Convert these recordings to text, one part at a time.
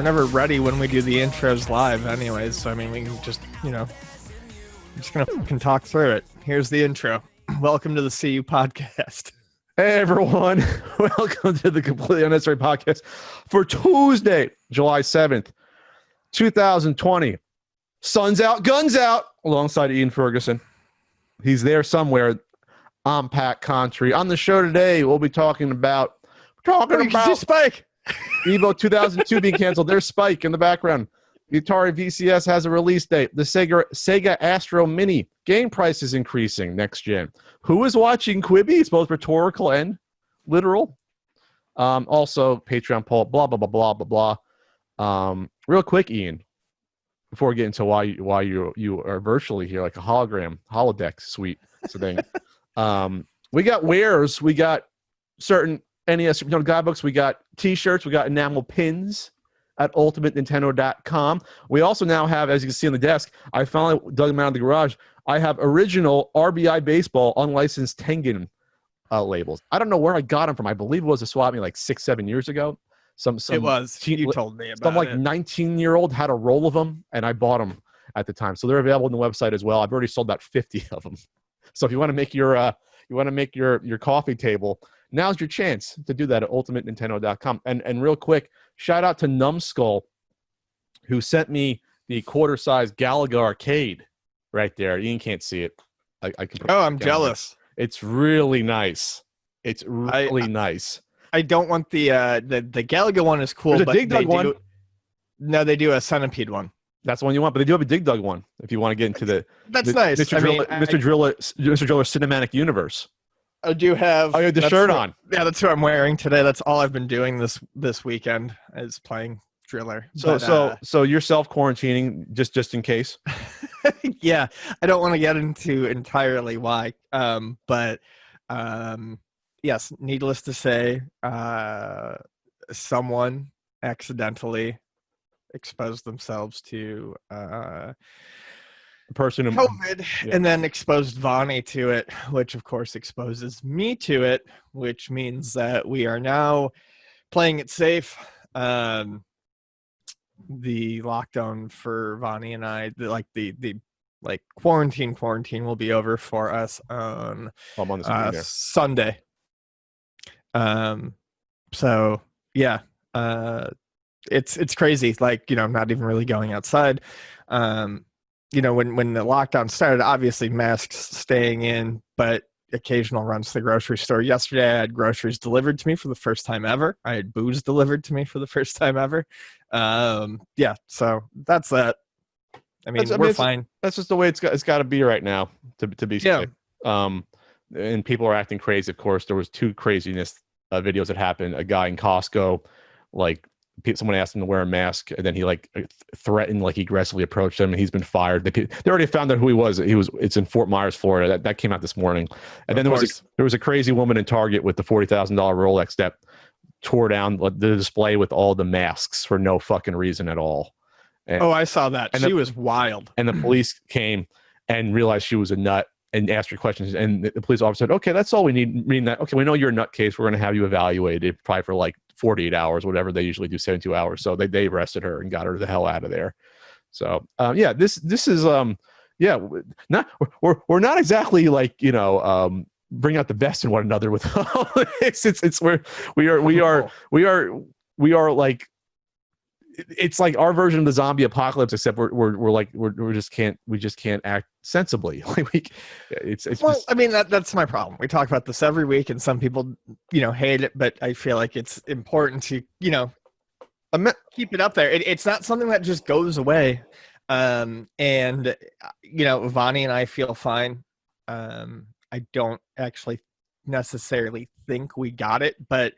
We're never ready when we do the intros live anyways, so I mean, we can just, I'm just going to fucking talk through it. Here's the intro. Welcome to the CU podcast. Hey, everyone. Welcome to the Completely Unnecessary Podcast for Tuesday, July 7th, 2020. Sun's out, guns out, alongside Ian Ferguson. He's there somewhere. I'm Pat Contry. On the show today, we'll be talking about Spike. Evo 2002 being canceled. There's Spike in the background. The Atari VCS has a release date. The Sega Astro Mini game price is increasing next gen. Who is watching Quibi? It's both rhetorical and literal. Also, Patreon poll, blah, blah, blah, blah, blah, blah. Real quick, Ian, before we get into why you are virtually here, like a hologram, holodeck suite thing. We got wares. We got certain NES guidebooks. We got T-shirts. We got enamel pins at ultimatenintendo.com. We also now have, as you can see on the desk, I finally dug them out of the garage. I have original RBI Baseball unlicensed Tengen labels. I don't know where I got them from. I believe it was a swap meet like 6-7 years ago. It was. You told me about some like 19-year-old had a roll of them, and I bought them at the time. So they're available on the website as well. I've already sold about 50 of them. So if you want to make your coffee table, now's your chance to do that at ultimatenintendo.com. And real quick, shout out to Numbskull, who sent me the quarter-size Galaga arcade right there. Ian can't see it. I can. Oh, I'm jealous. It's really nice. It's really nice. I don't want the Galaga one is cool. There's a but Dig Dug one. No, they do a Centipede one. That's the one you want, but they do have a Dig Dug one if you want to get into That's nice. Mr. Driller Cinematic Universe. I do have. Oh, you have the shirt on. Yeah, that's what I'm wearing today. That's all I've been doing this weekend is playing Driller. So you're self-quarantining just in case? Yeah, I don't want to get into entirely why. But yes, needless to say, someone accidentally exposed themselves to person in COVID, yeah. And then exposed Vonnie to it, which of course exposes me to it, which means that we are now playing it safe. The lockdown for Vonnie and I, the quarantine will be over for us on Sunday. So yeah, it's crazy. I'm not even really going outside. When the lockdown started, obviously masks staying in, but occasional runs to the grocery store. Yesterday, I had groceries delivered to me for the first time ever. I had booze delivered to me for the first time ever. Yeah, so that's that. We're fine. That's just the way it's got to be right now to be safe. And people are acting crazy. Of course, there was two craziness videos that happened. A guy in Costco, someone asked him to wear a mask, and then he threatened, he aggressively approached him, and he's been fired. They already found out who he was. It's in Fort Myers, Florida. That came out this morning. And then there was a crazy woman in Target with the $40,000 Rolex that tore down the display with all the masks for no fucking reason at all. And, I saw that. She was wild. And the police came and realized she was a nut and asked her questions. And the police officer said, "Okay, that's all we need." Meaning that, okay, we know you're a nutcase. We're going to have you evaluated probably for 48 hours, whatever they usually do, 72 hours. So they arrested her and got her the hell out of there. So this is not we're not exactly bring out the best in one another with all this. It's where we are it's like our version of the zombie apocalypse, except we just can't act sensibly. That's my problem. We talk about this every week, and some people hate it, but I feel like it's important to keep it up there. It's not something that just goes away. And Vonnie and I feel fine. I don't actually necessarily think we got it, but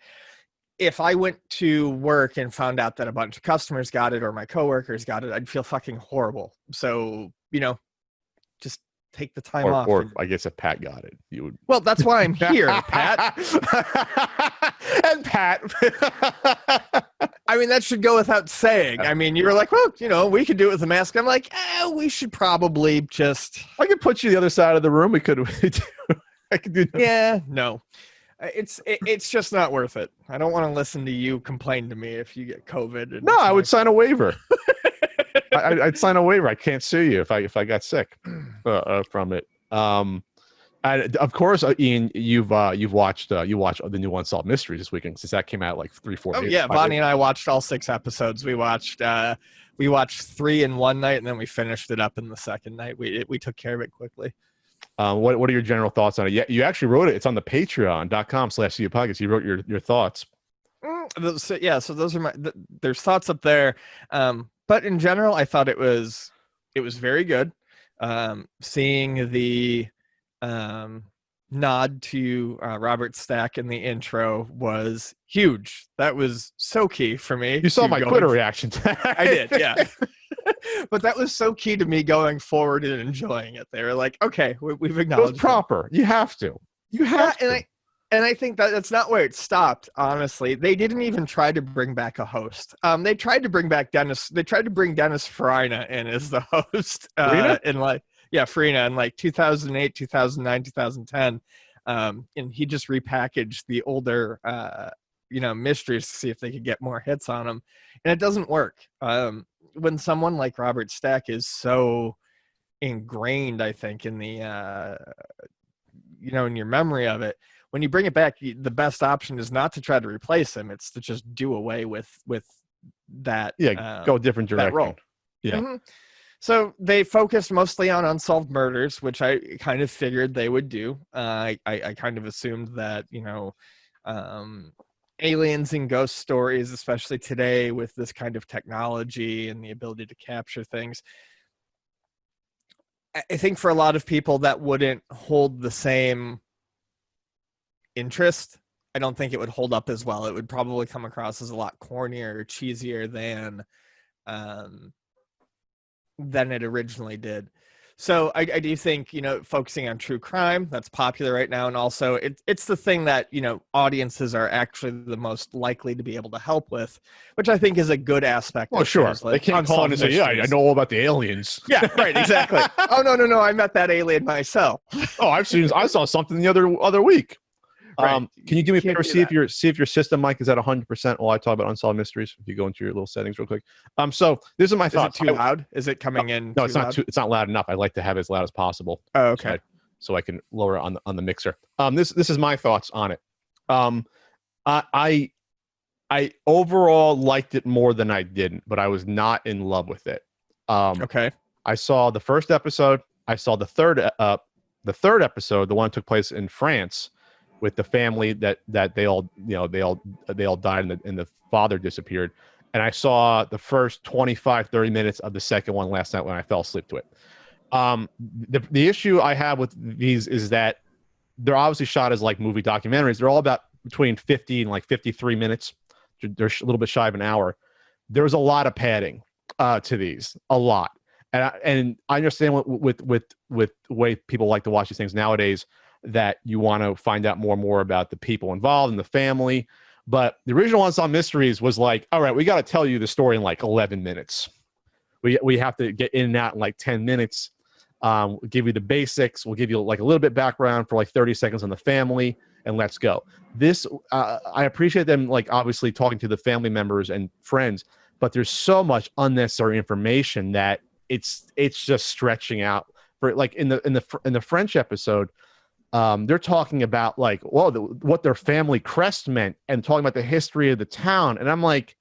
if I went to work and found out that a bunch of customers got it or my coworkers got it, I'd feel fucking horrible. So, just take the time off. Or I guess if Pat got it, you would. Well, that's why I'm here, Pat. And Pat. That should go without saying. You were like, well, we could do it with a mask. I'm like, we should probably just. I could put you the other side of the room. We could. I could do. Yeah, no. It's just not worth it. I don't want to listen to you complain to me if you get COVID. No, I would sign a waiver. I'd sign a waiver. I can't sue you if I got sick from it. And of course, Ian, you've watched the new Unsolved Mysteries this weekend since that came out like 3-4 days. Yeah, Bonnie and I watched all 6 episodes. We watched 3 in one night, and then we finished it up in the second night. We took care of it quickly. What are your general thoughts on it? Yeah, you actually wrote it. It's on the patreon.com/podcast. You wrote your thoughts. So those are there's thoughts up there. But in general, I thought it was very good. Seeing the nod to Robert Stack in the intro was huge. That was so key for me. You saw my Twitter reaction. I did, yeah. But that was so key to me going forward and enjoying it. They were like, okay, we've acknowledged it was proper. You have to. And I think that's not where it stopped, honestly. They didn't even try to bring back a host. They tried to bring back Dennis. They tried to bring Dennis Farina in as the host Farina in like 2008, 2009, 2010. And he just repackaged the older, mysteries to see if they could get more hits on them. And it doesn't work. When someone like Robert Stack is so ingrained, I think, in the, in your memory of it, when you bring it back, the best option is not to try to replace him. It's to just do away with that. Yeah, go a different direction. That role. Yeah. Mm-hmm. So they focused mostly on unsolved murders, which I kind of figured they would do. I kind of assumed that, aliens and ghost stories, especially today with this kind of technology and the ability to capture things, I think for a lot of people that wouldn't hold the same interest. I don't think it would hold up as well. It would probably come across as a lot cornier or cheesier than it originally did. So I do think, focusing on true crime, that's popular right now. And also it's the thing that, audiences are actually the most likely to be able to help with, which I think is a good aspect. Well, sure. They can't call in and say, I know all about the aliens. Yeah, right. Exactly. Oh, no. I met that alien myself. I saw something the other week. Right. Can you do me a favor? See if your system mic is at 100% while I talk about Unsolved Mysteries. If you go into your little settings real quick. So this is my thoughts. Is it too loud? Is it coming in? No, it's not. It's not loud enough. I'd like to have it as loud as possible. Oh, okay. So I can lower it on the mixer. This is my thoughts on it. I overall liked it more than I didn't, but I was not in love with it. Okay. I saw the first episode. I saw the third episode, the one that took place in France, with the family that they all died and the father disappeared. And I saw the first 25-30 minutes of the second one last night when I fell asleep to it. The issue I have with these is that they're obviously shot as like movie documentaries. They're all about between 50 and like 53 minutes. They're a little bit shy of an hour. There's a lot of padding to these, a lot. And I understand with the way people like to watch these things nowadays, that you want to find out more and more about the people involved and the family. But the original Unsolved Mysteries was like, all right, we got to tell you the story in like 11 minutes. We have to get in and out in like 10 minutes. We'll give you the basics. We'll give you like a little bit background for like 30 seconds on the family, and let's go. This, I appreciate them like obviously talking to the family members and friends, but there's so much unnecessary information that it's just stretching out. For like in the French episode, they're talking about like, what their family crest meant and talking about the history of the town. And I'm like,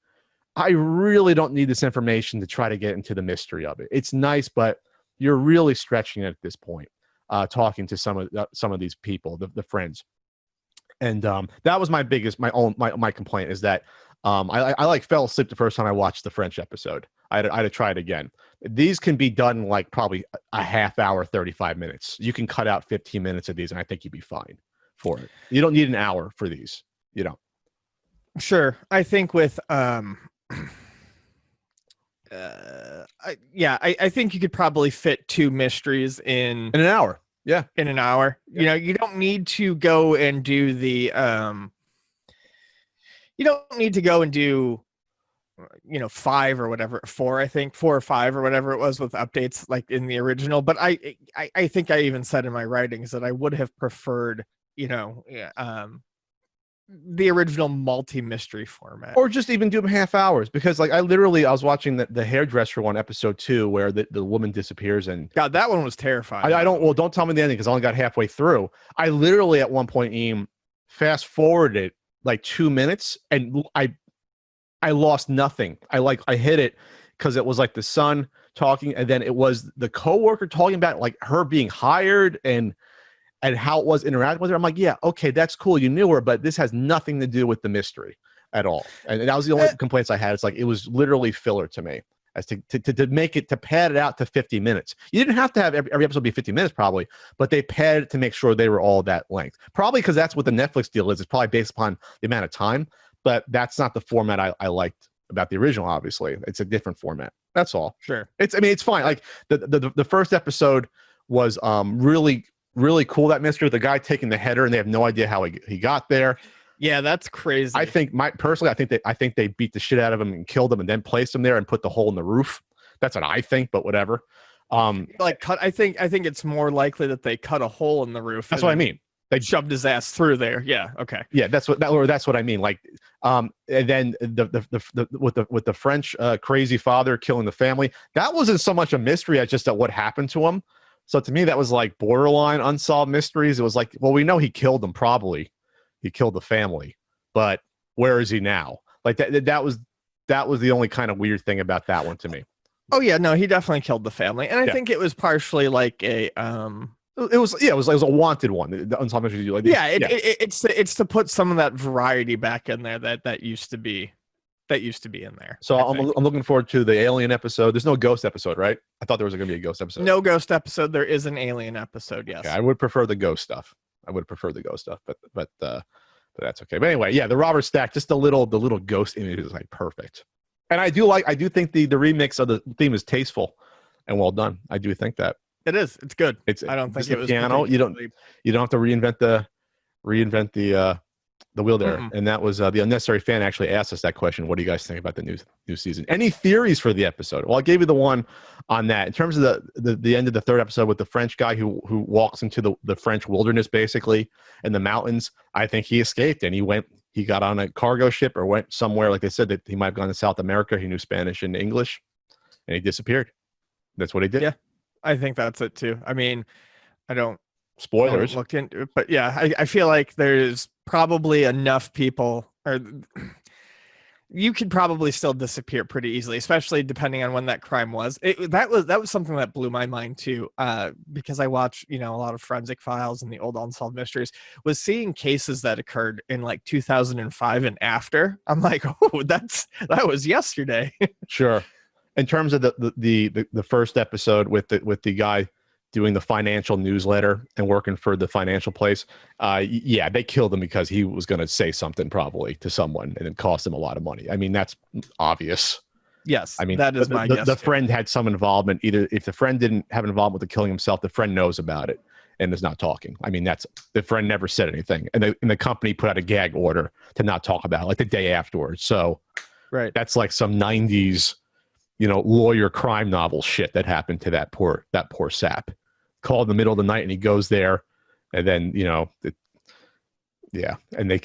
I really don't need this information to try to get into the mystery of it. It's nice, but you're really stretching it at this point, talking to some of these people, the friends. And that was my complaint is that I like fell asleep the first time I watched the French episode. I had to try it again. These can be done in like probably a half hour, 35 minutes. You can cut out 15 minutes of these, and I think you'd be fine for it. You don't need an hour for these, Sure. I think with I think you could probably fit 2 mysteries in an hour. Yeah, in an hour. Yeah. You don't need to go and do the you don't need to go and do 5 or whatever, 4, I think 4 or 5 or whatever it was with updates like in the original. But I think I even said in my writings that I would have preferred the original multi-mystery format. Or just even do them half hours, because like I was watching the hairdresser one, episode 2, where the woman disappears, and God, that one was terrifying. don't tell me the ending because I only got halfway through. I literally at one point fast forwarded like 2 minutes, and I lost nothing. I hit it because it was like the son talking, and then it was the coworker talking about like her being hired and how it was interacting with her. I'm like, yeah, okay, that's cool. You knew her, but this has nothing to do with the mystery at all. And that was the only complaints I had. It's like, it was literally filler to me, as to make it, to pad it out to 50 minutes. You didn't have to have every episode be 50 minutes probably, but they padded it to make sure they were all that length. Probably because that's what the Netflix deal is. It's probably based upon the amount of time, but that's not the format I liked about the original. Obviously, it's a different format. That's all. Sure. It's fine. Like the first episode was really cool, that mystery with the guy taking the header and they have no idea how he got there. Yeah, that's crazy. I think I think they beat the shit out of him and killed him and then placed him there and put the hole in the roof. That's what I think, but whatever. I think it's more likely that they cut a hole in the roof. That's what I mean. They shoved his ass through there. Yeah. Okay. Yeah, that's what I mean. Like, and then with the French crazy father killing the family, that wasn't so much a mystery as just what happened to him. So to me, that was like borderline unsolved mysteries. It was like, well, we know he killed them. Probably he killed the family, but where is he now? Like that was the only kind of weird thing about that one to me. Oh yeah, no, he definitely killed the family, and I think it was partially like a It was a wanted one. The unsolved mysteries. Like, it's to put some of that variety back in there that used to be in there. So I'm looking forward to the alien episode. There's no ghost episode, right? I thought there was going to be a ghost episode. No ghost episode. There is an alien episode. Yes. Okay, I would prefer the ghost stuff. But that's okay. But anyway, yeah, the Robert Stack, just the little ghost image is like perfect. And I do think the remix of the theme is tasteful and well done. I do think that it is. It's good. I don't think it was piano. You don't have to reinvent the wheel there. Mm-mm. And that was the unnecessary fan actually asked us that question. What do you guys think about the new season? Any theories for the episode? Well, I gave you the one on that. In terms of the end of the third episode with the French guy who walks into the French wilderness basically in the mountains, I think he escaped and he got on a cargo ship or went somewhere. Like they said that he might have gone to South America. He knew Spanish and English and he disappeared. That's what he did. Yeah, I think that's it too. I mean, I don't spoilers look into it, but yeah, I feel like there's probably enough people, or you could probably still disappear pretty easily, especially depending on when that crime was. That was something that blew my mind too, because I watch a lot of Forensic Files and the old Unsolved Mysteries. Was seeing cases that occurred in like 2005 and after. I'm like, oh, that was yesterday. Sure. In terms of the first episode with the guy doing the financial newsletter and working for the financial place, yeah, they killed him because he was going to say something probably to someone and it cost him a lot of money. I mean, that's obvious. Yes, I mean, that is my guess. The friend had some involvement. Either if the friend didn't have involvement with the killing himself, the friend knows about it and is not talking. I mean, the friend never said anything, and the company put out a gag order to not talk about it, like the day afterwards. So, right, that's like some 90s, lawyer crime novel shit that happened to that poor sap. Called in the middle of the night and he goes there, and then and then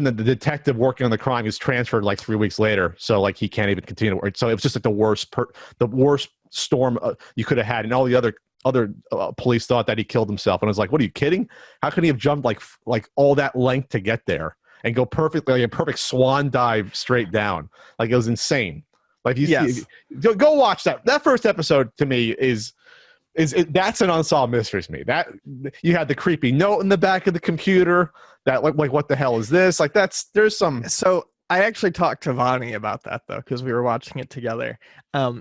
the detective working on the crime is transferred like 3 weeks later, so like he can't even continue to work. So it was just like the worst storm you could have had, and all the other police thought that he killed himself, and I was like, what, are you kidding? How could he have jumped like all that length to get there and go perfectly, like a perfect swan dive straight down? Like, it was insane. Like, go watch that. That first episode to me is that's an unsolved mystery to me. That you had the creepy note in the back of the computer that like what the hell is this? Like, there's some. So I actually talked to Vonnie about that though, because we were watching it together.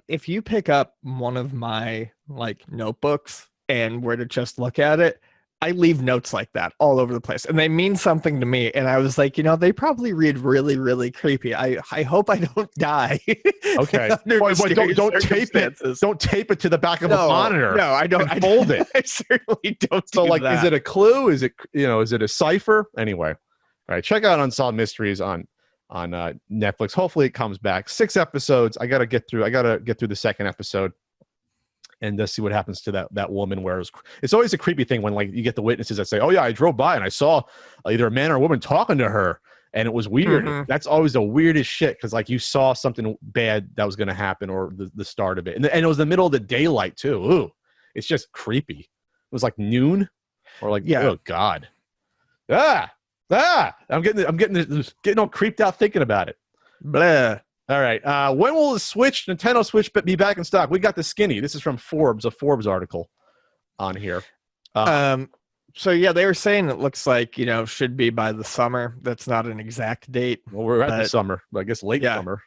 If you pick up one of my like notebooks and were to just look at it, I leave notes like that all over the place, and they mean something to me. And I was like, they probably read really, really creepy. I hope I don't die. Okay. Don't tape it. Don't tape it to the back of a monitor. No, I don't. I fold it. I certainly don't. So, like, that. Is it a clue? Is it is it a cipher? Anyway, all right. Check out Unsolved Mysteries on Netflix. Hopefully, it comes back. 6 episodes. I gotta get through the second episode. and see what happens to that woman. Where it's always a creepy thing when like you get the witnesses that say, "Oh yeah, I drove by and I saw either a man or a woman talking to her, and it was weird." Mhm. That's always the weirdest shit because like you saw something bad that was going to happen or the start of it, and it was the middle of the daylight too. Ooh, it's just creepy. It was like noon or like oh god, I'm getting all creeped out thinking about it. Blah. All right. When will the Nintendo Switch be back in stock? We got the skinny. This is from Forbes, a Forbes article on here. So yeah, they were saying it looks like, should be by the summer. That's not an exact date. Well, we're at the summer, but I guess late summer.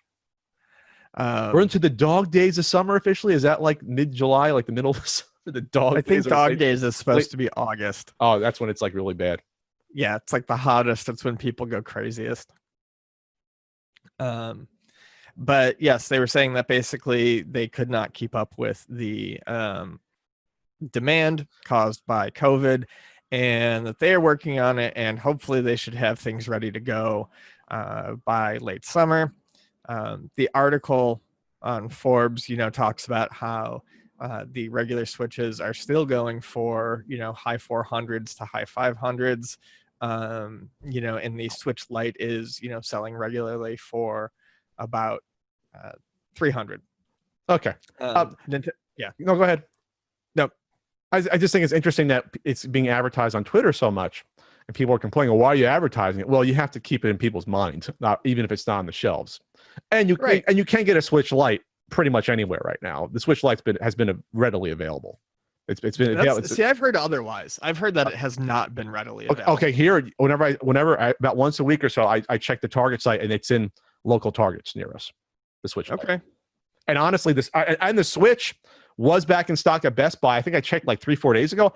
We're into the dog days of summer officially. Is that like mid-July, like the middle of the summer? The dog I think dog days is supposed to be August. Oh, that's when it's like really bad. Yeah, it's like the hottest. That's when people go craziest. But yes, they were saying that basically they could not keep up with the demand caused by COVID, and that they are working on it, and hopefully they should have things ready to go by late summer. The article on Forbes, talks about how the regular Switches are still going for, high 400s to high 500s. And the Switch Lite is, selling regularly for about 300. Okay. Yeah. No, go ahead. No, I just think it's interesting that it's being advertised on Twitter so much, and people are complaining, well, why are you advertising it? Well, you have to keep it in people's minds, even if it's not on the shelves. And you can get a Switch Lite pretty much anywhere right now. The Switch Lite's has been readily available. It's been. See, I've heard otherwise. I've heard that it has not been readily available. Okay, here, whenever about once a week or so, I check the Target site, and it's in local Targets near us. The Switch Lite. Okay. And honestly, the Switch was back in stock at Best Buy. I think I checked like 3-4 days ago.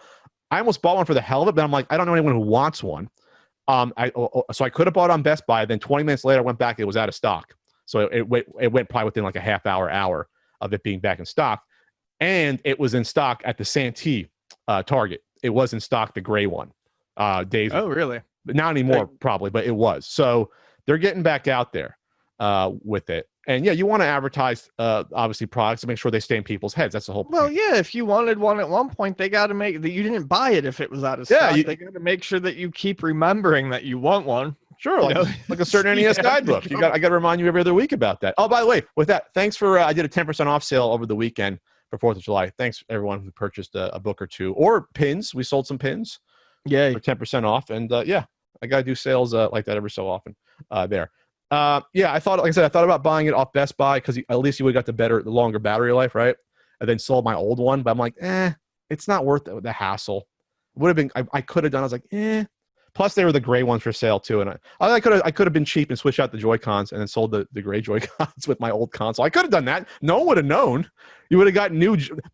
I almost bought one for the hell of it, but I'm like, I don't know anyone who wants one. So I could have bought it on Best Buy. Then 20 minutes later, I went back. It was out of stock. So it went probably within like a half hour of it being back in stock. And it was in stock at the Santee Target. It was in stock, the gray one. Days. Oh, really? But not anymore, probably, but it was. So they're getting back out there with it. And yeah, you want to advertise, obviously, products to make sure they stay in people's heads. That's the whole point. Well, yeah, if you wanted one at one point, they got to make that you didn't buy it if it was out of stock. They got to make sure that you keep remembering that you want one. Sure, like a certain NES guidebook. I got to remind you every other week about that. Oh, by the way, with that, thanks for I did a 10% off sale over the weekend for 4th of July. Thanks everyone who purchased a book or two or pins. We sold some pins. Yeah, for 10% off, and I got to do sales like that every so often there. I thought about buying it off Best Buy because at least you would have got the longer battery life, right? And then sold my old one, but I'm like, it's not worth the hassle. Would have been, I could have done. I was like, Plus, they were the gray ones for sale too, and I could have been cheap and switched out the Joy-Cons and then sold the gray Joy-Cons with my old console. I could have done that. No one would have known. You would have gotten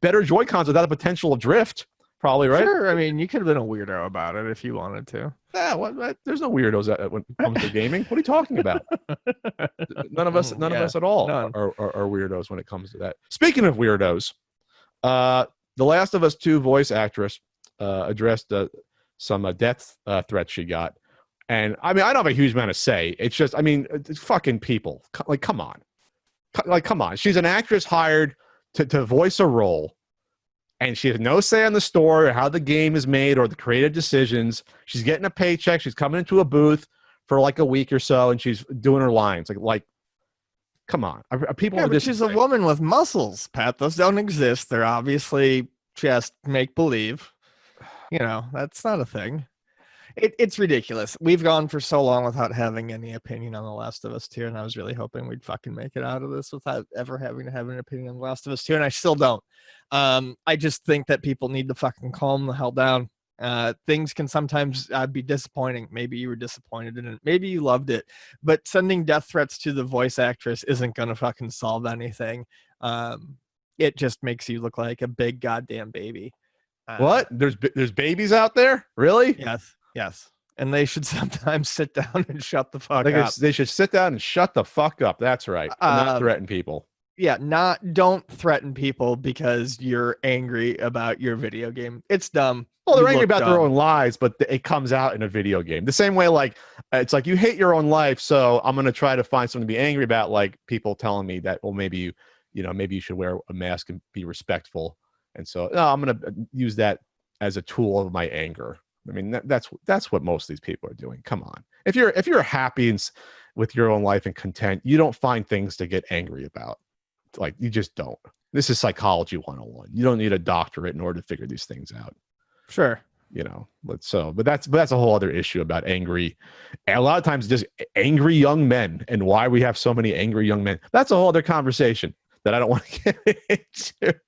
better Joy-Cons without the potential of drift. Probably, right? Sure. I mean, you could have been a weirdo about it if you wanted to. Yeah, there's no weirdos when it comes to gaming. What are you talking about? None of us at all are weirdos when it comes to that. Speaking of weirdos, The Last of Us 2 voice actress addressed some death threats she got. And, I mean, I don't have a huge amount to say. It's just, I mean, it's fucking people. Like, come on. Come on. She's an actress hired to voice a role. And she has no say on the story or how the game is made or the creative decisions. She's getting a paycheck. She's coming into a booth for like a week or so, and she's doing her lines. Like, come on. Are people? Yeah, but she's a woman with muscles, Pat. Those don't exist. They're obviously just make believe. That's not a thing. It's ridiculous. We've gone for so long without having any opinion on The Last of Us 2, and I was really hoping we'd fucking make it out of this without ever having to have an opinion on The Last of Us 2, and I still don't. I just think that people need to fucking calm the hell down. Things can sometimes be disappointing. Maybe you were disappointed in it. Maybe you loved it. But sending death threats to the voice actress isn't going to fucking solve anything. It just makes you look like a big goddamn baby. What? There's babies out there? Really? Yes. And they should sometimes sit down and shut the fuck up. They should sit down and shut the fuck up. That's right. Not threaten people. Yeah, don't threaten people because you're angry about your video game. It's dumb. Well, they're angry about their own lives, but it comes out in a video game. The same way, like, it's like you hate your own life, so I'm going to try to find something to be angry about, like people telling me that, well, maybe you should wear a mask and be respectful And so no, I'm going to use that as a tool of my anger. I mean, that's what most of these people are doing. Come on. If you're happy with your own life and content, you don't find things to get angry about. Like, you just don't. This is psychology 101. You don't need a doctorate in order to figure these things out. Sure. You know, but that's a whole other issue about angry. And a lot of times just angry young men and why we have so many angry young men. That's a whole other conversation that I don't want to get into.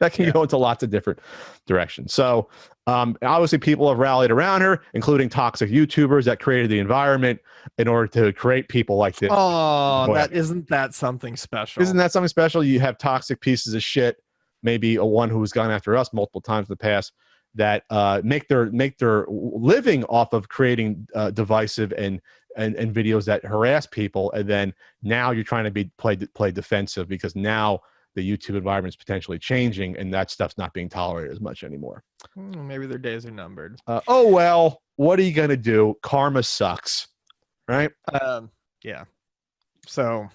That can go into lots of different directions. So obviously people have rallied around her, including toxic YouTubers that created the environment in order to create people like this. Oh, isn't that something special? Isn't that something special? You have toxic pieces of shit, maybe a one who's gone after us multiple times in the past, that make their living off of creating divisive and videos that harass people, and then now you're trying to play defensive because now the YouTube environment is potentially changing and that stuff's not being tolerated as much anymore. Maybe their days are numbered. Oh well, what are you gonna do? Karma sucks, right? Yeah. So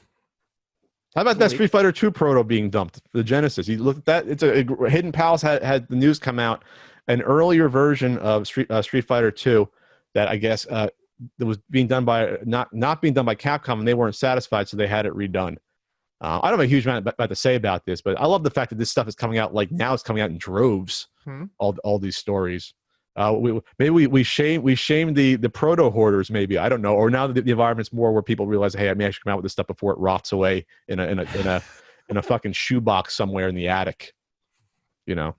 how about that Street Fighter 2 proto being dumped? The Genesis. You look at that. It's a Hidden Palace had the news come out. An earlier version of Street Fighter 2 that I guess that was being done by not being done by Capcom, and they weren't satisfied, so they had it redone. I don't have a huge amount about to say about this, but I love the fact that this stuff is coming out, like now it's coming out in droves. All these stories. We shame the proto hoarders, maybe, I don't know, or now that the environment's more where people realize, hey, I may actually come out with this stuff before it rots away in a fucking shoebox somewhere in the attic, you know.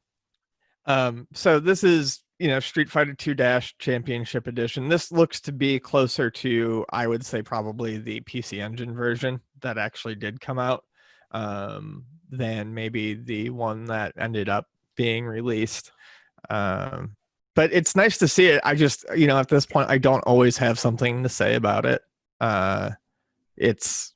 So this is, Street Fighter 2 Dash Championship Edition. This looks to be closer to, I would say, probably the PC Engine version that actually did come out, than maybe the one that ended up being released. But it's nice to see it. I just, at this point, I don't always have something to say about it. It's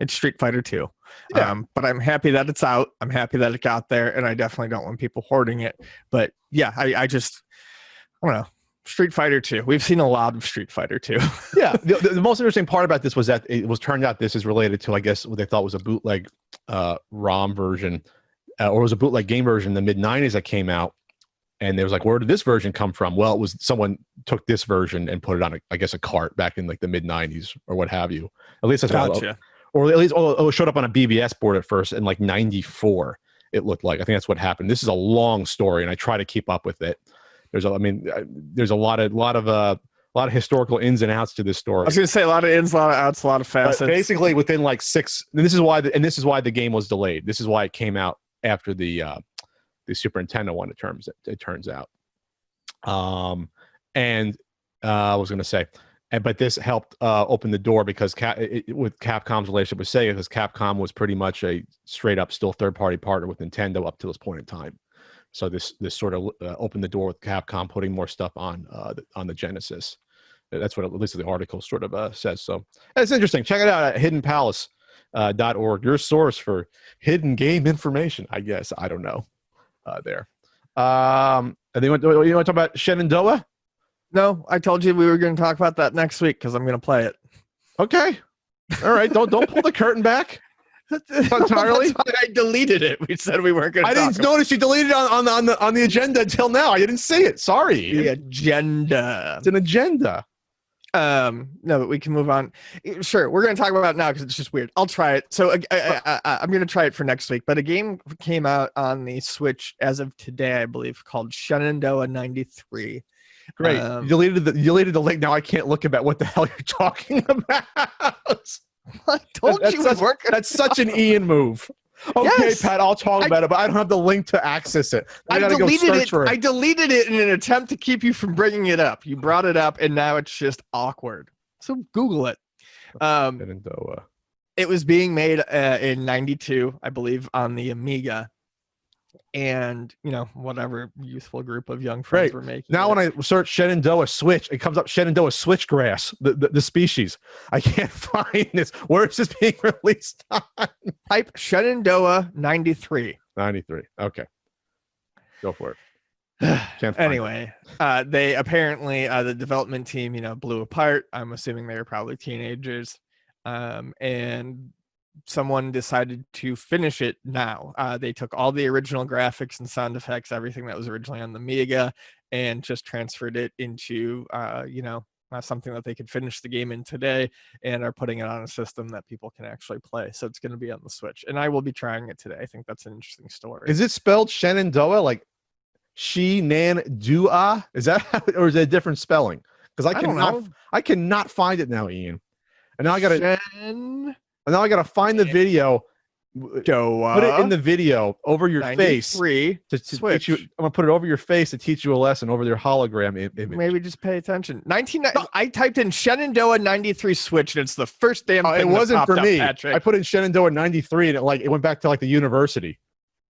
Street Fighter 2. Yeah. But I'm happy that it's out. I'm happy that it got there, and I definitely don't want people hoarding it. But yeah, I don't know. Street Fighter 2. We've seen a lot of Street Fighter 2. Yeah. The most interesting part about this was that it was turned out this is related to, I guess, what they thought was a bootleg ROM version, or was a bootleg game version in the mid-90s that came out. And they was like, where did this version come from? Well, it was someone took this version and put it on, a cart back in like the mid-90s or what have you. At least that's gotcha. Or at least it showed up on a BBS board at first in like 94. It looked like. I think that's what happened. This is a long story, and I try to keep up with it. There's a lot of historical ins and outs to this story. I was going to say a lot of ins, a lot of outs, a lot of facets. But basically, within like 6, and this is why the game was delayed. This is why it came out after the Super Nintendo one. It turns out. And I was going to say. But this helped open the door because with Capcom's relationship with Sega, because Capcom was pretty much a straight up still third-party partner with Nintendo up to this point in time. So this sort of opened the door with Capcom putting more stuff on the Genesis. That's what at least the article sort of says. So it's interesting. Check it out at hiddenpalace.org, your source for hidden game information, I guess. I don't know. There. And then you want to talk about Shenandoah? No, I told you we were going to talk about that next week because I'm going to play it. Okay. All right. Don't pull the curtain back. Entirely. That's why I deleted it. We said we weren't going to. I didn't notice you deleted it on the agenda until now. I didn't see it. Sorry. The agenda. It's an agenda. No, but we can move on. Sure, we're going to talk about it now because it's just weird. I'll try it. So I'm going to try it for next week. But a game came out on the Switch as of today, I believe, called Shenandoah 93. Great. You deleted the link. Now I can't look about what the hell you're talking about. I told you that's such an Ian move. Okay, yes. Pat, I'll talk about it, but I don't have the link to access it. I deleted it in an attempt to keep you from bringing it up. You brought it up, and now it's just awkward. So Google it. It was being made in 92, I believe, on the Amiga. And, whatever youthful group of young friends were making. Now when I search Shenandoah Switch, it comes up Shenandoah switchgrass, the species. I can't find this. Where is this being released on? Type Shenandoah 93. 93. Okay. Go for it. Anyway, they apparently, the development team, blew apart. I'm assuming they were probably teenagers. And someone decided to finish it now. They took all the original graphics and sound effects, everything that was originally on the Mega, and just transferred it into, something that they could finish the game in today, and are putting it on a system that people can actually play. So it's going to be on the Switch, and I will be trying it today. I think that's an interesting story. Is it spelled Shenandoah, like Shenandoah? Is that or is it a different spelling? Because I cannot find it now, Ian. And now I gotta find the video. Put it in the video over your face to teach you. I'm gonna put it over your face to teach you a lesson over their hologram image. Maybe just pay attention. I typed in Shenandoah 93 Switch, and it's the first damn thing. It wasn't for me. Patrick. I put in Shenandoah 93, and it went back to like the university.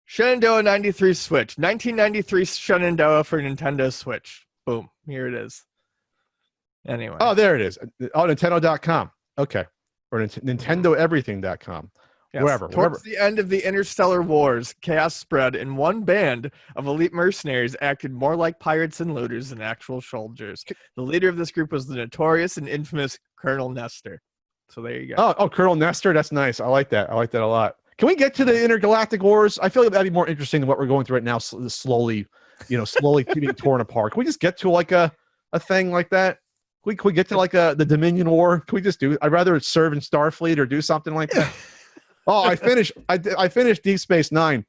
Shenandoah 93 Switch, 1993 Shenandoah for Nintendo Switch. Boom, here it is. Anyway. Oh, there it is. Oh, Nintendo.com. Okay. Or NintendoEverything.com. Yes. Wherever. Towards the end of the Interstellar Wars, chaos spread, and one band of elite mercenaries acted more like pirates and looters than actual soldiers. The leader of this group was the notorious and infamous Colonel Nestor. So there you go. Oh, Colonel Nestor. That's nice. I like that. I like that a lot. Can we get to the intergalactic wars? I feel like that'd be more interesting than what we're going through right now. Slowly being torn apart. Can we just get to like a thing like that? Can we get to like the Dominion War? Can we just do? I'd rather serve in Starfleet or do something like that. Oh, I finished Deep Space Nine,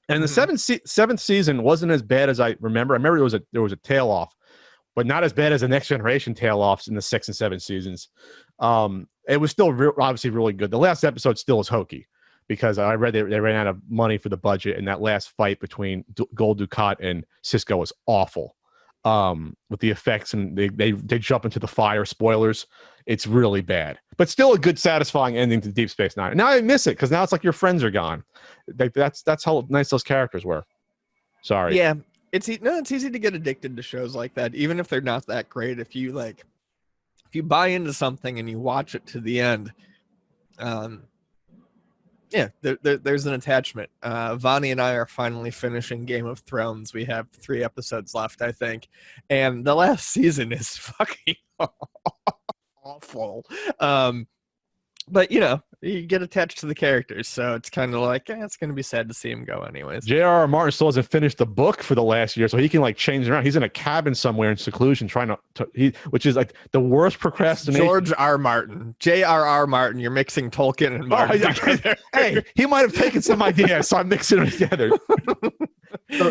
and the seventh season wasn't as bad as I remember. I remember there was a tail off, but not as bad as the Next Generation tail offs in the 6 and 7 seasons. It was still obviously really good. The last episode still is hokey because I read they ran out of money for the budget, and that last fight between Gold Dukat and Cisco was awful. With the effects, and they jump into the fire. Spoilers. It's really bad, but still a good, satisfying ending to Deep Space Nine. Now I miss it because now it's like your friends are gone. That's how nice those characters were. Sorry. Yeah, it's easy to get addicted to shows like that, even if they're not that great. If you buy into something and you watch it to the end, there's an attachment. Vonnie and I are finally finishing Game of Thrones. We have 3 episodes left, I think, and the last season is fucking awful. But you get attached to the characters, so it's kind of like it's going to be sad to see him go anyways. J.R.R. Martin still hasn't finished the book for the last year, so he can change it around. He's in a cabin somewhere in seclusion trying which is like the worst procrastination. George R. Martin. J.R.R. Martin. You're mixing Tolkien and Martin together. Hey, he might have taken some ideas, so I'm mixing them together.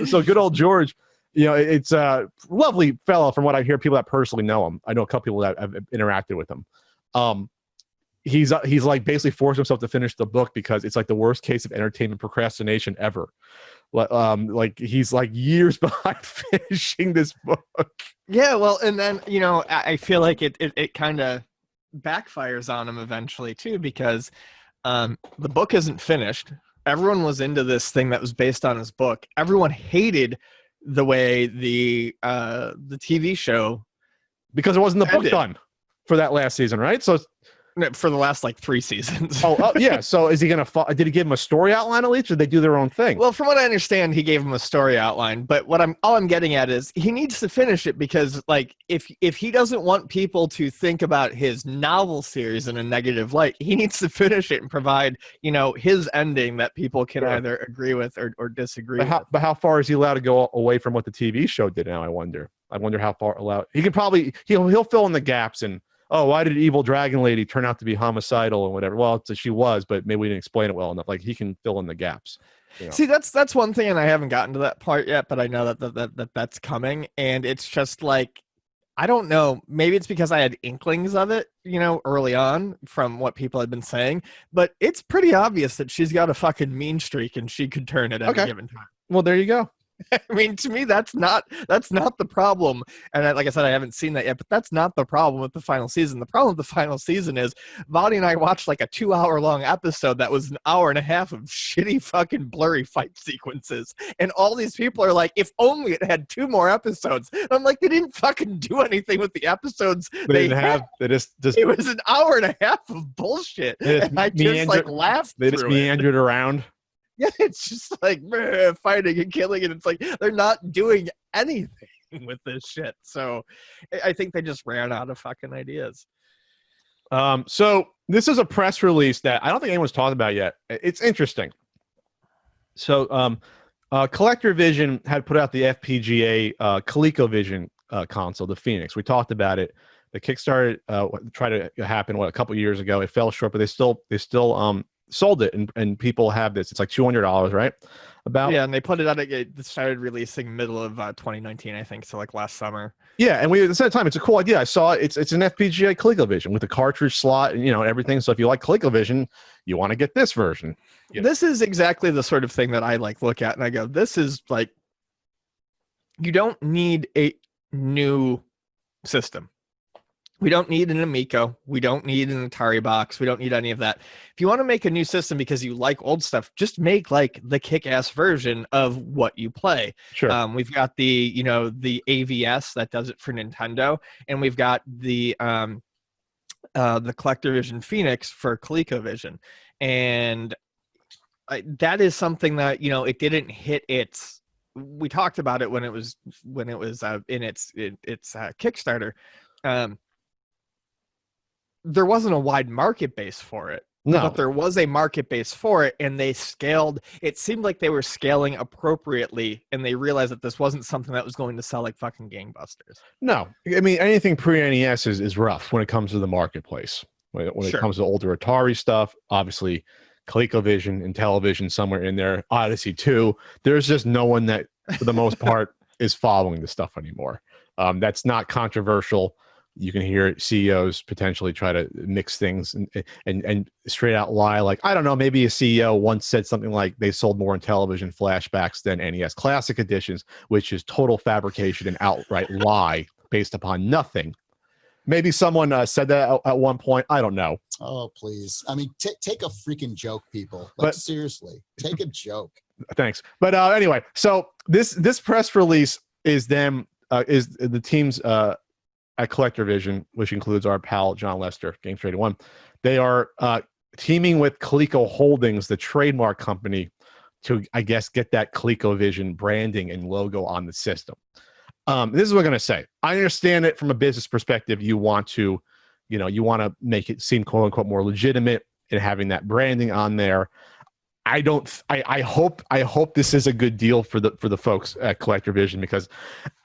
so good old George. It's a lovely fellow from what I hear, people that personally know him. I know a couple people that have interacted with him. He's like basically forced himself to finish the book because it's like the worst case of entertainment procrastination ever. Like he's like years behind finishing this book. Yeah, well, and then I feel like it kind of backfires on him eventually too, because the book isn't finished. Everyone was into this thing that was based on his book. Everyone hated the way the TV show, because it wasn't the book done for that last season, right? So for the last 3 seasons. Oh yeah. So is he gonna? Did he give him a story outline at least, or did they do their own thing? Well, from what I understand, he gave him a story outline. But all I'm getting at is he needs to finish it because, if he doesn't want people to think about his novel series in a negative light, he needs to finish it and provide his ending that people can either agree with or disagree. But how far is he allowed to go away from what the TV show did now? I wonder how far allowed he can probably he'll fill in the gaps and. Oh, why did evil dragon lady turn out to be homicidal and whatever? Well, she was, but maybe we didn't explain it well enough. Like he can fill in the gaps. See, that's one thing, and I haven't gotten to that part yet, but I know that's coming, and it's just like I don't know. Maybe it's because I had inklings of it, early on from what people had been saying, but it's pretty obvious that she's got a fucking mean streak, and she could turn at any given time. Well, there you go. I mean, to me, that's not the problem. And like I said, I haven't seen that yet, but that's not the problem with the final season. The problem with the final season is Vonnie and I watched like a 2-hour-long episode that was an hour and a half of shitty fucking blurry fight sequences. And all these people are like, if only it had 2 more episodes. And I'm like, they didn't fucking do anything with the episodes. They didn't have. They just it was an hour and a half of bullshit. And I just laughed. They just meandered around. Yeah, it's just like fighting and killing, and it's like they're not doing anything with this shit. So I think they just ran out of fucking ideas. So this is a press release that I don't think anyone's talked about yet. It's interesting. So ColecoVision had put out the FPGA ColecoVision console, the Phoenix. We talked about it. The Kickstarter tried to happen a couple years ago. It fell short, but they still sold it, and people have this. It's like $200, right? Yeah, and they put it out. It started releasing middle of 2019, I think, so like last summer. Yeah, and at the same time, it's a cool idea. I saw it. It's an FPGA ColecoVision with a cartridge slot and everything. So if you like ColecoVision, you want to get this version. This is exactly the sort of thing that I look at and I go, this is like, you don't need a new system. We don't need an Amico. We don't need an Atari box. We don't need any of that. If you want to make a new system because you like old stuff, just make like the kick-ass version of what you play. Sure. We've got the AVS that does it for Nintendo, and we've got the ColecoVision Phoenix for ColecoVision, and that is something that it didn't hit its. We talked about it when it was in its Kickstarter. There wasn't a wide market base for it. No. But there was a market base for it, and they scaled. It seemed like they were scaling appropriately, and they realized that this wasn't something that was going to sell like fucking gangbusters. No. I mean, anything pre-NES is rough when it comes to the marketplace. When it comes to older Atari stuff, obviously, ColecoVision and television somewhere in there, Odyssey 2, there's just no one that, for the most part, is following the stuff anymore. That's not controversial. You can hear CEOs potentially try to mix things and straight out lie. Like, I don't know, maybe a CEO once said something like they sold more in television flashbacks than NES Classic editions, which is total fabrication and outright lie based upon nothing. Maybe someone said that at one point. I don't know. Oh, please. I mean, take a freaking joke, people. Like, seriously, take a joke. Thanks. But anyway, so this press release is the team's at ColecoVision, which includes our pal John Lester, Games 81. They are teaming with Coleco Holdings, the trademark company, to, I guess, get that ColecoVision branding and logo on the system. This is what I'm going to say. I understand it from a business perspective. You want to make it seem quote unquote more legitimate and having that branding on there. I hope this is a good deal for the folks at ColecoVision, because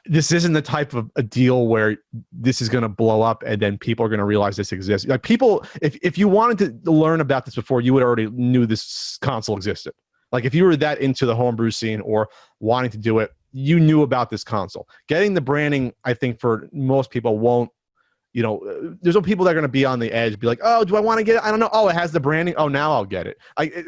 this isn't the type of a deal where this is going to blow up and then people are going to realize this exists. Like, people, if you wanted to learn about this before, you would already knew this console existed. Like, if you were that into the homebrew scene or wanting to do it, you knew about this console. Getting the branding, I think, for most people won't. There's no people that are going to be on the edge, be like, oh, do I want to get it? I don't know. Oh, it has the branding. Oh, now I'll get it.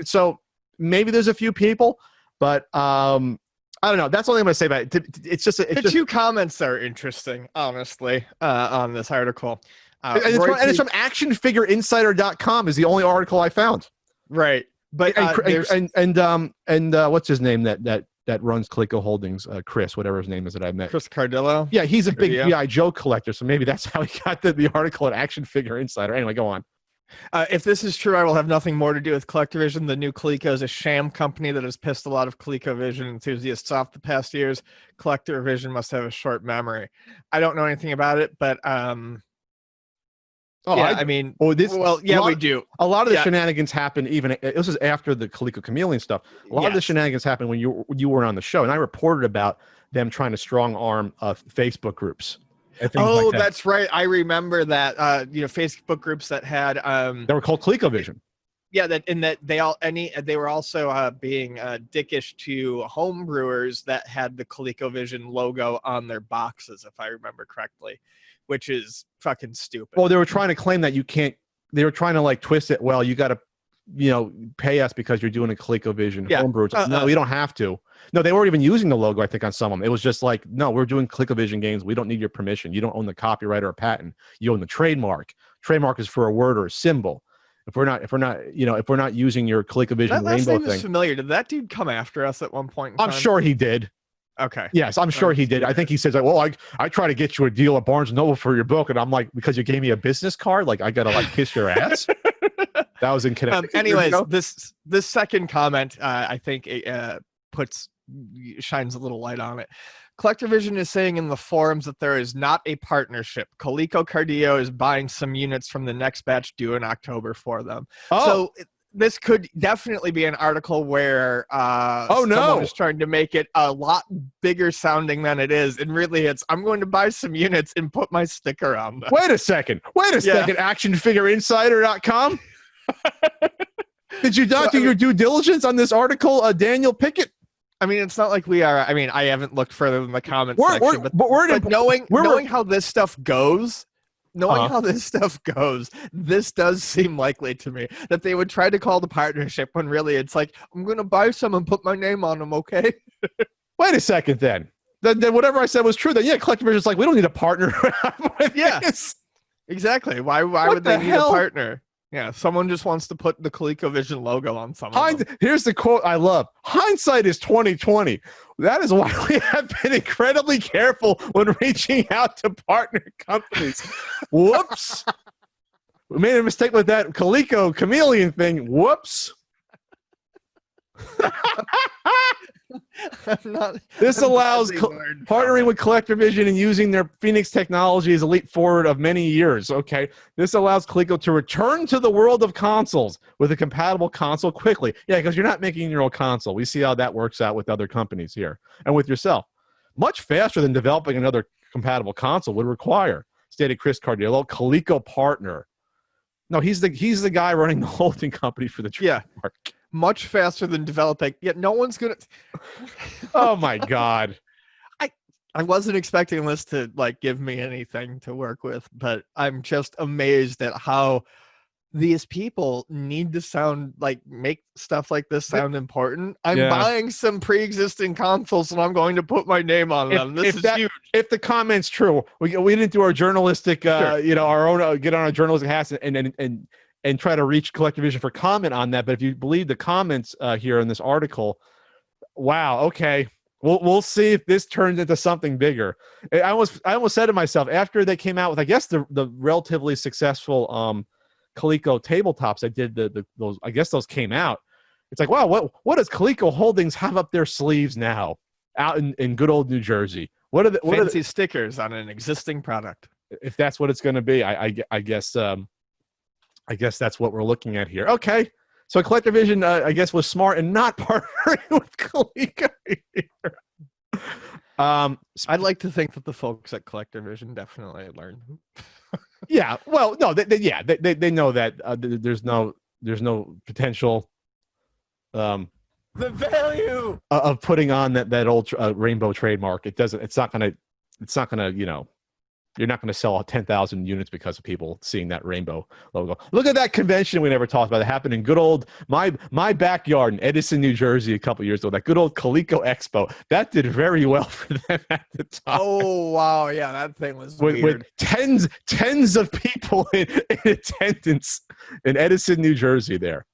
So maybe there's a few people, but I don't know. That's the only I'm going to say about it. It's just the two comments are interesting, honestly, on this article. And it's from actionfigureinsider.com is the only article I found. Right. But and what's his name that runs Coleco Holdings, Chris, whatever his name is that I met. Chris Cardillo? Yeah, he's a big G.I. Joe collector, so maybe that's how he got the article at Action Figure Insider. Anyway, go on. If this is true, I will have nothing more to do with ColecoVision. The new Coleco is a sham company that has pissed a lot of ColecoVision enthusiasts off the past years. ColecoVision must have a short memory. I don't know anything about it, but we do. A lot of the shenanigans happen this is after the Coleco Chameleon stuff. A lot of the shenanigans happened when you were on the show, and I reported about them trying to strong arm Facebook groups. Oh, like that's right. I remember that. Facebook groups that had they were called ColecoVision. Yeah, they were also being dickish to home brewers that had the ColecoVision logo on their boxes, if I remember correctly, which is fucking stupid. Well, they were trying to claim that you can't. They were trying to like twist it. Well, you got to, pay us because you're doing a ColecoVision homebrew. No, you don't have to. No, they weren't even using the logo, I think, on some of them. It was just like, no, we're doing ColecoVision games. We don't need your permission. You don't own the copyright or a patent. You own the trademark. Trademark is for a word or a symbol. If we're not using your ColecoVision rainbow thing. Familiar. Did that dude come after us at one point in time? I'm sure he did. Okay. Yes, I'm sure he did. I think he says like, well, I try to get you a deal at Barnes & Noble for your book, and I'm like, because you gave me a business card, like I gotta like kiss your ass. That was in Connecticut. Anyways, this second comment, I think puts shines a little light on it. ColecoVision is saying in the forums that there is not a partnership. Coleco Cardio is buying some units from the next batch due in October for them. So this could definitely be an article where someone is trying to make it a lot bigger sounding than it is. And really it's, I'm going to buy some units and put my sticker on them. Wait a second. Actionfigureiinsider.com? Did you not do your due diligence on this article, Daniel Pickett? I mean, it's not like we are. I mean, I haven't looked further than the comments section, but knowing how this stuff goes, this does seem likely to me that they would try to call the partnership when really it's like, I'm going to buy some and put my name on them, okay? Wait a second, then. Then whatever I said was true. Then ColecoVision is like, we don't need a partner. With this. Exactly. Why would they need a partner? Yeah, someone just wants to put the ColecoVision logo on something. Here's the quote I love. Hindsight is 2020. That is why we have been incredibly careful when reaching out to partner companies. Whoops. We made a mistake with that Coleco chameleon thing. Whoops. This allows partnering with ColecoVision and using their Phoenix technology as a leap forward of many years. Okay, this allows Coleco to return to the world of consoles with a compatible console quickly. Yeah, because you're not making your own console. We see how that works out with other companies here and with yourself. Much faster than developing another compatible console would require, stated Chris Cardillo, Coleco partner. No, he's the guy running the holding company for the trademark. Much faster than developing. Yet no one's gonna. Oh my god! I wasn't expecting this to like give me anything to work with, but I'm just amazed at how these people need to make stuff like this sound important. I'm buying some pre-existing consoles and I'm going to put my name on them. This is huge. If the comment's true, we didn't do our journalistic, our own, get on our journalistic hats and try to reach ColecoVision for comment on that. But if you believe the comments here in this article, wow, okay, we'll see if this turns into something bigger. I almost said to myself after they came out with, I guess the relatively successful Coleco tabletops. They did those. I guess those came out. It's like, wow, what does Coleco Holdings have up their sleeves now, out in good old New Jersey? What are the fancy stickers on an existing product? If that's what it's going to be, I guess. I guess that's what we're looking at here. Okay, so ColecoVision, I guess, was smart and not partnering with Coleco here. I'd like to think that the folks at ColecoVision definitely learned. Yeah, well, no, they know that there's no potential the value of putting on that old rainbow trademark. It's not gonna you're not going to sell 10,000 units because of people seeing that rainbow logo. Look at that convention we never talked about. It happened in good old my backyard in Edison, New Jersey, a couple years ago. That good old Coleco Expo. That did very well for them at the time. Oh wow, yeah, that thing was weird. With tens of people in attendance in Edison, New Jersey. There.